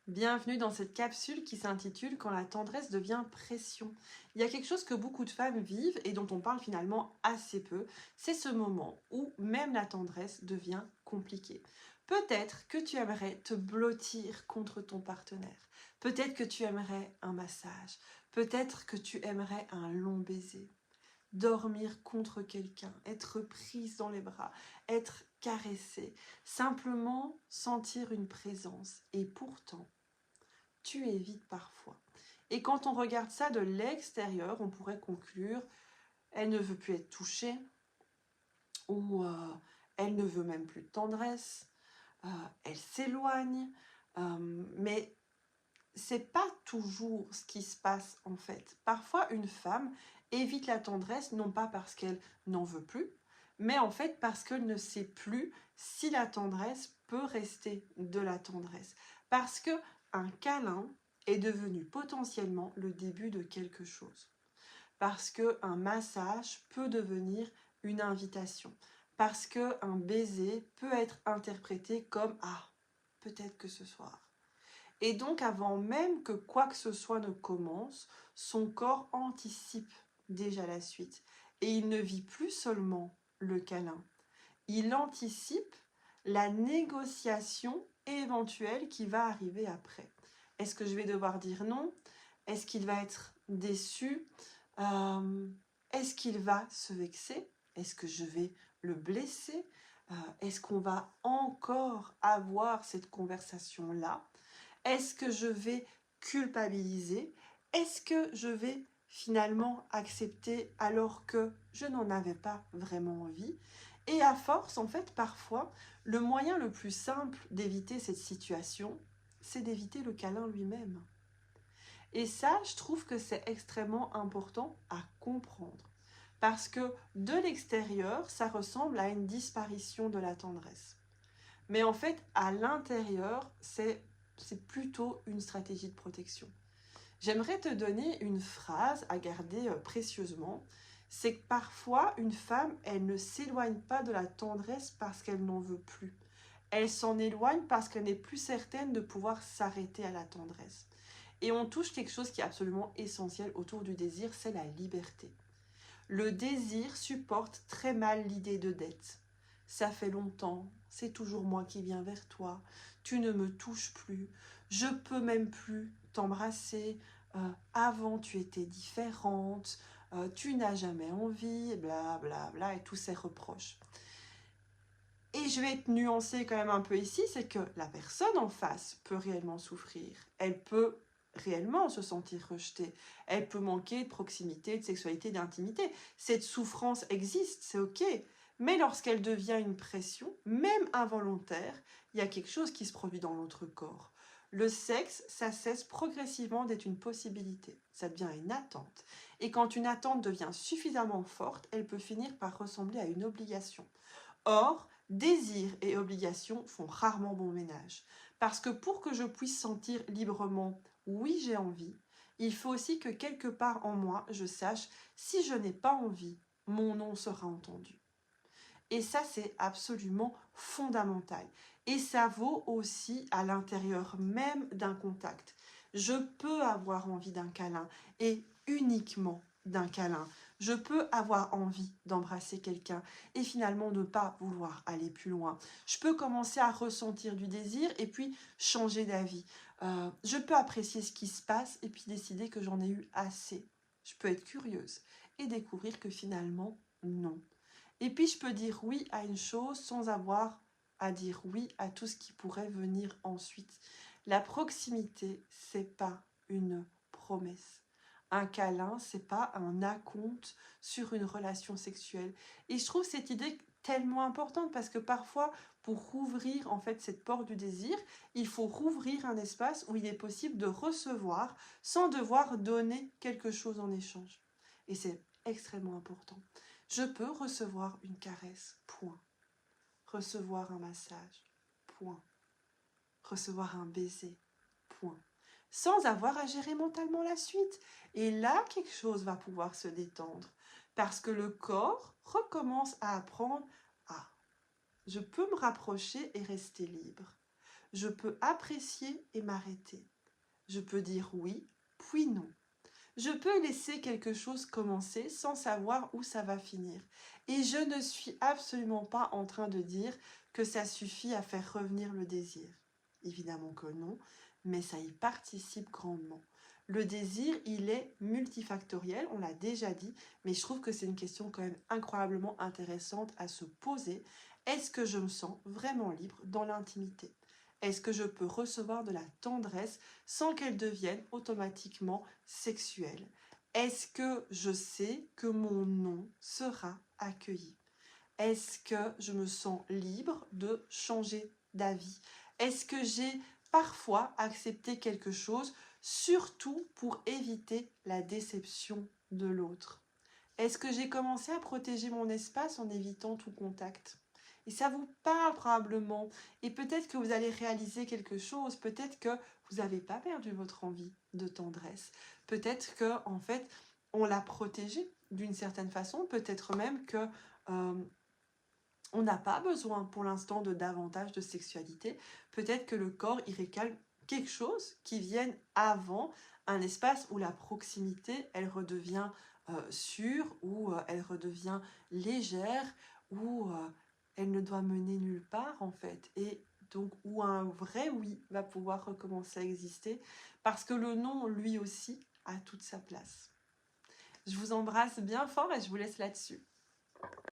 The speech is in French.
Bienvenue dans cette capsule qui s'intitule Quand la tendresse devient pression. Il y a quelque chose que beaucoup de femmes vivent et dont on parle finalement assez peu, c'est ce moment où même la tendresse devient compliquée. Peut-être que tu aimerais te blottir contre ton partenaire, peut-être que tu aimerais un massage, peut-être que tu aimerais un long baiser. Dormir contre quelqu'un, être prise dans les bras, être caressée, simplement sentir une présence. Et pourtant, tu évites parfois. Et quand on regarde ça de l'extérieur, on pourrait conclure, elle ne veut plus être touchée, ou elle ne veut même plus de tendresse, elle s'éloigne, mais c'est pas toujours ce qui se passe en fait. Parfois, une femme évite la tendresse, non pas parce qu'elle n'en veut plus, mais en fait parce qu'elle ne sait plus si la tendresse peut rester de la tendresse. Parce que un câlin est devenu potentiellement le début de quelque chose. Parce qu'un massage peut devenir une invitation. Parce qu'un baiser peut être interprété comme « Ah, peut-être que ce soir ». Et donc, avant même que quoi que ce soit ne commence, son corps anticipe déjà la suite. Et il ne vit plus seulement le câlin. Il anticipe la négociation éventuelle qui va arriver après. Est-ce que je vais devoir dire non? Est-ce qu'il va être déçu? Est-ce qu'il va se vexer? Est-ce que je vais le blesser? Est-ce qu'on va encore avoir cette conversation-là? Est-ce que je vais culpabiliser? Est-ce que je vais finalement accepter alors que je n'en avais pas vraiment envie? Et à force, en fait, parfois, le moyen le plus simple d'éviter cette situation, c'est d'éviter le câlin lui-même. Et ça, je trouve que c'est extrêmement important à comprendre. Parce que de l'extérieur, ça ressemble à une disparition de la tendresse. Mais en fait, à l'intérieur, c'est plutôt une stratégie de protection. J'aimerais te donner une phrase à garder précieusement. C'est que parfois, une femme, elle ne s'éloigne pas de la tendresse parce qu'elle n'en veut plus. Elle s'en éloigne parce qu'elle n'est plus certaine de pouvoir s'arrêter à la tendresse. Et on touche quelque chose qui est absolument essentiel autour du désir, c'est la liberté. Le désir supporte très mal l'idée de dette. Ça fait longtemps, c'est toujours moi qui viens vers toi, tu ne me touches plus, je peux même plus t'embrasser, avant tu étais différente, tu n'as jamais envie, bla bla bla, et tous ces reproches. Et je vais être nuancée quand même un peu ici, c'est que la personne en face peut réellement souffrir, elle peut réellement se sentir rejetée, elle peut manquer de proximité, de sexualité, d'intimité. Cette souffrance existe, c'est ok, mais lorsqu'elle devient une pression, même involontaire, il y a quelque chose qui se produit dans notre corps. Le sexe, ça cesse progressivement d'être une possibilité, ça devient une attente. Et quand une attente devient suffisamment forte, elle peut finir par ressembler à une obligation. Or, désir et obligation font rarement bon ménage. Parce que pour que je puisse sentir librement « oui, j'ai envie », il faut aussi que quelque part en moi, je sache si je n'ai pas envie, mon nom sera entendu. Et ça, c'est absolument fondamental. Et ça vaut aussi à l'intérieur même d'un contact. Je peux avoir envie d'un câlin et uniquement d'un câlin. Je peux avoir envie d'embrasser quelqu'un et finalement ne pas vouloir aller plus loin. Je peux commencer à ressentir du désir et puis changer d'avis. Je peux apprécier ce qui se passe et puis décider que j'en ai eu assez. Je peux être curieuse et découvrir que finalement, non. Et puis, je peux dire oui à une chose sans avoir à dire oui à tout ce qui pourrait venir ensuite. La proximité, c'est pas une promesse. Un câlin, c'est pas un acompte sur une relation sexuelle. Et je trouve cette idée tellement importante parce que parfois, pour rouvrir en fait cette porte du désir, il faut rouvrir un espace où il est possible de recevoir sans devoir donner quelque chose en échange. Et c'est extrêmement important. Je peux recevoir une caresse, point. Recevoir un massage, point. Recevoir un baiser, point. Sans avoir à gérer mentalement la suite. Et là, quelque chose va pouvoir se détendre. Parce que le corps recommence à apprendre « Ah, je peux me rapprocher et rester libre. Je peux apprécier et m'arrêter. Je peux dire oui, puis non. Je peux laisser quelque chose commencer sans savoir où ça va finir. Et je ne suis absolument pas en train de dire que ça suffit à faire revenir le désir. Évidemment que non, mais ça y participe grandement. Le désir, il est multifactoriel, on l'a déjà dit, mais je trouve que c'est une question quand même incroyablement intéressante à se poser. Est-ce que je me sens vraiment libre dans l'intimité? Est-ce que je peux recevoir de la tendresse sans qu'elle devienne automatiquement sexuelle? Est-ce que je sais que mon non sera accueilli? Est-ce que je me sens libre de changer d'avis? Est-ce que j'ai parfois accepté quelque chose, surtout pour éviter la déception de l'autre? Est-ce que j'ai commencé à protéger mon espace en évitant tout contact? Et ça vous parle probablement. Et peut-être que vous allez réaliser quelque chose. Peut-être que vous n'avez pas perdu votre envie de tendresse. Peut-être que, en fait, on l'a protégée d'une certaine façon. Peut-être même que on n'a pas besoin pour l'instant de davantage de sexualité. Peut-être que le corps, il réclame quelque chose qui vienne avant un espace où la proximité, elle redevient sûre, où elle redevient légère, où elle ne doit mener nulle part en fait. Et donc où un vrai oui va pouvoir recommencer à exister parce que le non, lui aussi, a toute sa place. Je vous embrasse bien fort et je vous laisse là-dessus.